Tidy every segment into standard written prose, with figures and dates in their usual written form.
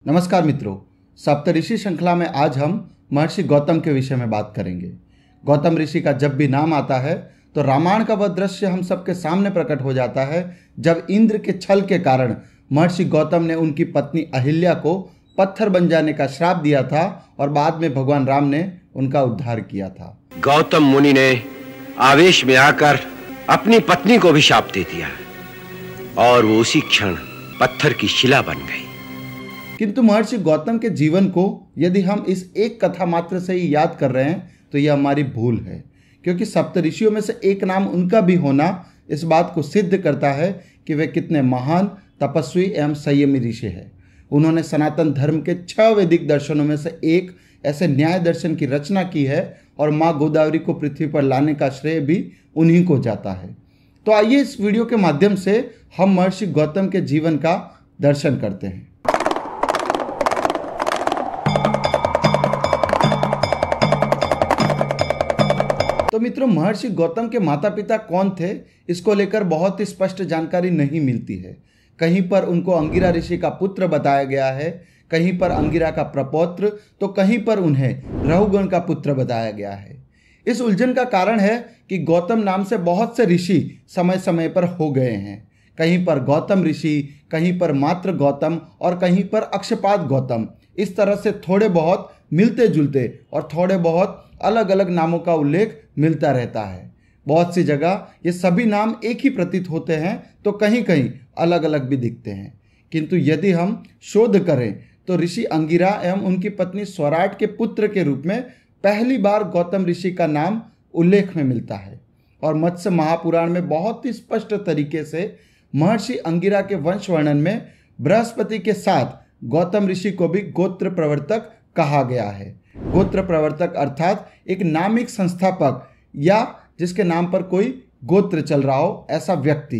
नमस्कार मित्रों, सप्तऋषि श्रृंखला में आज हम महर्षि गौतम के विषय में बात करेंगे। गौतम ऋषि का जब भी नाम आता है तो रामायण का वह दृश्य हम सबके सामने प्रकट हो जाता है जब इंद्र के छल के कारण महर्षि गौतम ने उनकी पत्नी अहिल्या को पत्थर बन जाने का श्राप दिया था और बाद में भगवान राम ने उनका उद्धार किया था। गौतम मुनि ने आवेश में आकर अपनी पत्नी को भी शाप दे दिया और वो उसी क्षण पत्थर की शिला बन गई। किंतु महर्षि गौतम के जीवन को यदि हम इस एक कथा मात्र से ही याद कर रहे हैं तो यह हमारी भूल है, क्योंकि सप्तऋषियों में से एक नाम उनका भी होना इस बात को सिद्ध करता है कि वे कितने महान तपस्वी एवं संयमी ऋषि हैं। उन्होंने सनातन धर्म के 6 वैदिक दर्शनों में से एक ऐसे न्याय दर्शन की रचना की है और माँ गोदावरी को पृथ्वी पर लाने का श्रेय भी उन्हीं को जाता है। तो आइए इस वीडियो के माध्यम से हम महर्षि गौतम के जीवन का दर्शन करते हैं। तो मित्रों, महर्षि गौतम के माता पिता कौन थे, इसको लेकर बहुत ही स्पष्ट जानकारी नहीं मिलती है। कहीं पर उनको अंगिरा ऋषि का पुत्र बताया गया है, कहीं पर अंगिरा का प्रपौत्र, तो कहीं पर उन्हें रहुगण का पुत्र बताया गया है। इस उलझन का कारण है कि गौतम नाम से बहुत से ऋषि समय समय पर हो गए हैं। कहीं पर गौतम ऋषि, कहीं पर मात्र गौतम और कहीं पर अक्षपाद गौतम। इस तरह से थोड़े बहुत मिलते जुलते और थोड़े बहुत अलग अलग नामों का उल्लेख मिलता रहता है। बहुत सी जगह ये सभी नाम एक ही प्रतीत होते हैं तो कहीं कहीं अलग अलग भी दिखते हैं। किंतु यदि हम शोध करें तो ऋषि अंगिरा एवं उनकी पत्नी स्वराट के पुत्र के रूप में पहली बार गौतम ऋषि का नाम उल्लेख में मिलता है। और मत्स्य महापुराण में बहुत ही स्पष्ट तरीके से महर्षि अंगिरा के वंश वर्णन में बृहस्पति के साथ गौतम ऋषि को भी गोत्र प्रवर्तक कहा गया है। गोत्र प्रवर्तक अर्थात एक नामिक संस्थापक या जिसके नाम पर कोई गोत्र चल रहा हो, ऐसा व्यक्ति।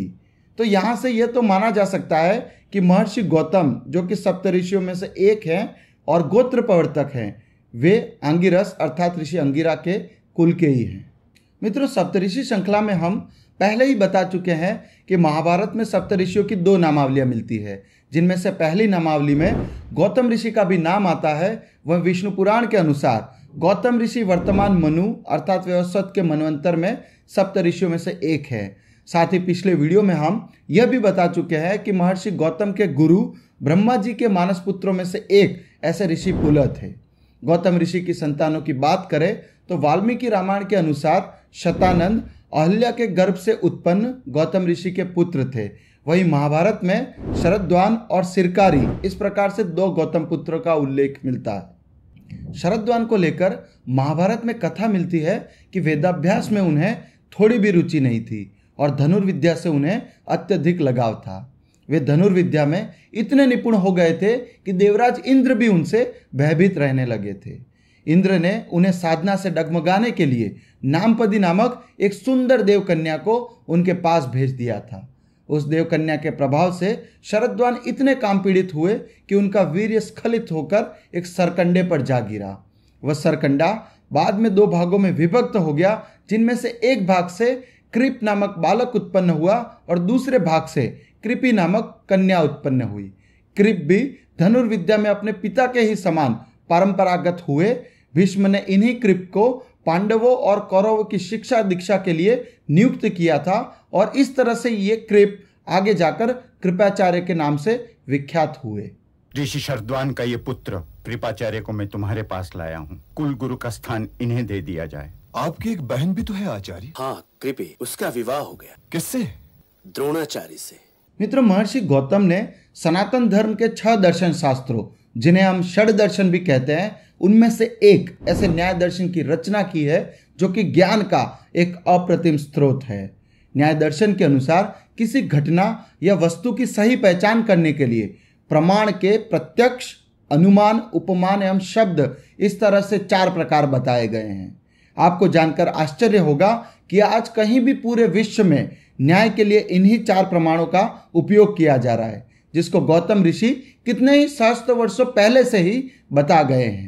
तो यहाँ से यह तो माना जा सकता है कि महर्षि गौतम, जो कि सप्तऋषियों में से एक हैं और गोत्र प्रवर्तक हैं, वे अंगिरस अर्थात ऋषि अंगिरा के कुल के ही हैं। मित्रों, सप्तऋषि श्रृंखला में हम पहले ही बता चुके हैं कि महाभारत में सप्तऋषियों की 2 नामावलियां मिलती है, जिनमें से पहली नामावली में गौतम ऋषि का भी नाम आता है। वह विष्णु पुराण के अनुसार गौतम ऋषि वर्तमान मनु अर्थात वैवस्वत के मनवंतर में सप्तऋषियों में से एक है। साथ ही पिछले वीडियो में हम यह भी बता चुके हैं कि महर्षि गौतम के गुरु ब्रह्मा जी के मानस पुत्रों में से एक ऐसे ऋषि पुलह थे। गौतम ऋषि की संतानों की बात करें तो वाल्मीकि रामायण के अनुसार शतानंद अहिल्या के गर्भ से उत्पन्न गौतम ऋषि के पुत्र थे। वहीं महाभारत में शरद्वान और सिरकारी, इस प्रकार से 2 गौतम पुत्रों का उल्लेख मिलता है। शरद्वान को लेकर महाभारत में कथा मिलती है कि वेदाभ्यास में उन्हें थोड़ी भी रुचि नहीं थी और धनुर्विद्या से उन्हें अत्यधिक लगाव था। वे धनुर्विद्या में इतने निपुण हो गए थे कि देवराज इंद्र भी उनसे भयभीत रहने लगे थे। इंद्र ने उन्हें साधना से डगमगाने के लिए नामपदी नामक एक सुंदर देवकन्या को उनके पास भेज दिया था। उस देवकन्या के प्रभाव से शरद्वान इतने काम पीड़ित हुए कि उनका वीर्य स्खलित होकर एक सरकंडे पर जा गिरा। वह सरकंडा बाद में 2 भागों में विभक्त हो गया, जिनमें से एक भाग से कृप नामक बालक उत्पन्न हुआ और दूसरे भाग से कृपि नामक कन्या उत्पन्न हुई। कृप भी धनुर्विद्या में अपने पिता के ही समान परंपरागत हुए। भीष्म ने इन्हीं कृप को पांडवों और कौरवों की शिक्षा दीक्षा के लिए नियुक्त किया था और इस तरह से ये कृप आगे जाकर कृपाचार्य के नाम से विख्यात हुए। ऋषि शरद्वान का ये पुत्र कृपाचार्य को मैं तुम्हारे पास लाया हूँ। कुल गुरु का स्थान इन्हें दे दिया जाए। आपकी एक बहन भी तो है आचार्य। हाँ कृपे, उसका विवाह हो गया। किससे? द्रोणाचार्य से। मित्रों, महर्षि गौतम ने सनातन धर्म के 6 दर्शन शास्त्रों, जिन्हें हम षड दर्शन भी कहते हैं, उनमें से एक ऐसे न्याय दर्शन की रचना की है जो कि ज्ञान का एक अप्रतिम स्रोत है। न्याय दर्शन के अनुसार किसी घटना या वस्तु की सही पहचान करने के लिए प्रमाण के प्रत्यक्ष, अनुमान, उपमान एवं शब्द, इस तरह से 4 प्रकार बताए गए हैं। आपको जानकर आश्चर्य होगा कि आज कहीं भी पूरे विश्व में न्याय के लिए इन्हीं 4 प्रमाणों का उपयोग किया जा रहा है, जिसको गौतम ऋषि कितने ही सहस्त्र वर्षों पहले से ही बता गए हैं।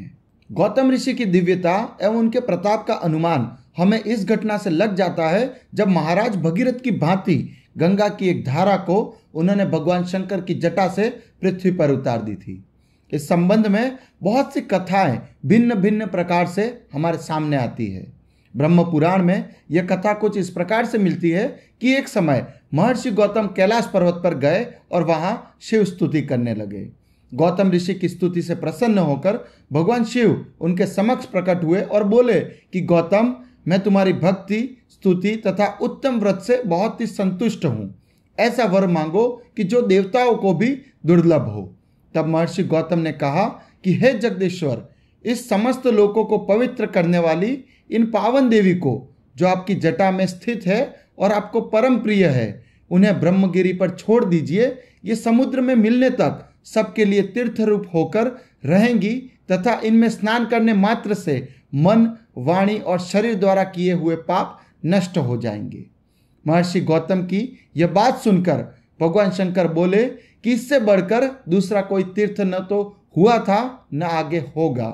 गौतम ऋषि की दिव्यता एवं उनके प्रताप का अनुमान हमें इस घटना से लग जाता है जब महाराज भगीरथ की भांति गंगा की एक धारा को उन्होंने भगवान शंकर की जटा से पृथ्वी पर उतार दी थी। इस संबंध में बहुत सी कथाएं भिन्न भिन्न प्रकार से हमारे सामने आती है। ब्रह्म पुराण में यह कथा कुछ इस प्रकार से मिलती है कि एक समय महर्षि गौतम कैलाश पर्वत पर गए और वहां शिव स्तुति करने लगे। गौतम ऋषि की स्तुति से प्रसन्न होकर भगवान शिव उनके समक्ष प्रकट हुए और बोले कि गौतम, मैं तुम्हारी भक्ति, स्तुति तथा उत्तम व्रत से बहुत ही संतुष्ट हूं। ऐसा वर मांगो कि जो देवताओं को भी दुर्लभ हो। तब महर्षि गौतम ने कहा कि हे जगदीश्वर, इस समस्त लोकों को पवित्र करने वाली इन पावन देवी को, जो आपकी जटा में स्थित है और आपको परम प्रिय है, उन्हें ब्रह्मगिरी पर छोड़ दीजिए। ये समुद्र में मिलने तक सबके लिए तीर्थ रूप होकर रहेंगी तथा इनमें स्नान करने मात्र से मन, वाणी और शरीर द्वारा किए हुए पाप नष्ट हो जाएंगे। महर्षि गौतम की यह बात सुनकर भगवान शंकर बोले कि इससे बढ़कर दूसरा कोई तीर्थ न तो हुआ था न आगे होगा।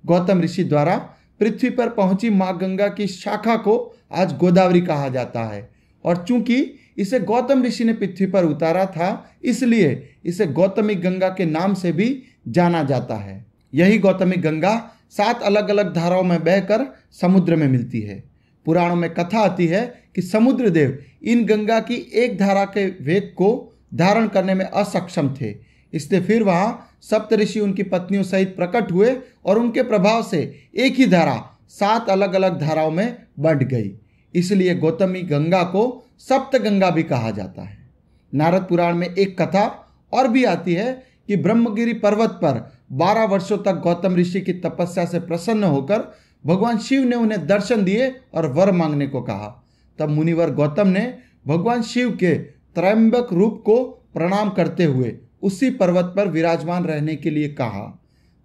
गौतम ऋषि द्वारा पृथ्वी पर पहुंची मां गंगा की शाखा को आज गोदावरी कहा जाता है और चूंकि इसे गौतम ऋषि ने पृथ्वी पर उतारा था, इसलिए इसे गौतमी गंगा के नाम से भी जाना जाता है। यही गौतमी गंगा 7 अलग अलग धाराओं में बहकर समुद्र में मिलती है। पुराणों में कथा आती है कि समुद्र देव इन गंगा की एक धारा के वेग को धारण करने में असक्षम थे, इसलिए फिर वहां सप्तऋषि उनकी पत्नियों सहित प्रकट हुए और उनके प्रभाव से एक ही धारा 7 अलग अलग धाराओं में बढ़ गई। इसलिए गौतमी गंगा को सप्त गंगा भी कहा जाता है। नारद पुराण में एक कथा और भी आती है कि ब्रह्मगिरी पर्वत पर 12 वर्षों तक गौतम ऋषि की तपस्या से प्रसन्न होकर भगवान शिव ने उन्हें दर्शन दिए और वर मांगने को कहा। तब मुनिवर गौतम ने भगवान शिव के त्रयंबक रूप को प्रणाम करते हुए उसी पर्वत पर विराजमान रहने के लिए कहा।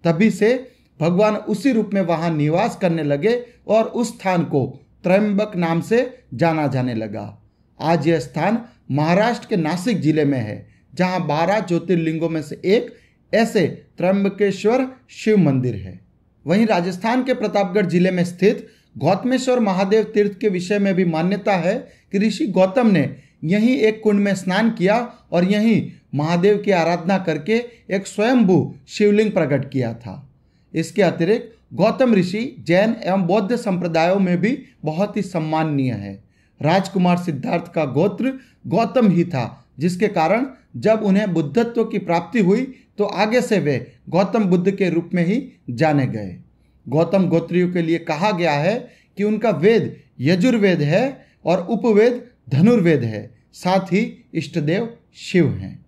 तभी से भगवान उसी रूप में वहां निवास करने लगे और उस स्थान को त्रयंबक नाम से जाना जाने लगा। आज यह स्थान महाराष्ट्र के नासिक जिले में है, जहां 12 ज्योतिर्लिंगों में से एक ऐसे त्रयंबकेश्वर शिव मंदिर है। वहीं राजस्थान के प्रतापगढ़ जिले में स्थित गौतमेश्वर महादेव तीर्थ के विषय में भी मान्यता है कि ऋषि गौतम ने यहीं एक कुंड में स्नान किया और यहीं महादेव की आराधना करके एक स्वयंभू शिवलिंग प्रकट किया था। इसके अतिरिक्त गौतम ऋषि जैन एवं बौद्ध संप्रदायों में भी बहुत ही सम्माननीय है। राजकुमार सिद्धार्थ का गोत्र गौतम ही था, जिसके कारण जब उन्हें बुद्धत्व की प्राप्ति हुई तो आगे से वे गौतम बुद्ध के रूप में ही जाने गए। गौतम गोत्रियों के लिए कहा गया है कि उनका वेद यजुर्वेद है और उपवेद धनुर्वेद है, साथ ही इष्टदेव शिव हैं।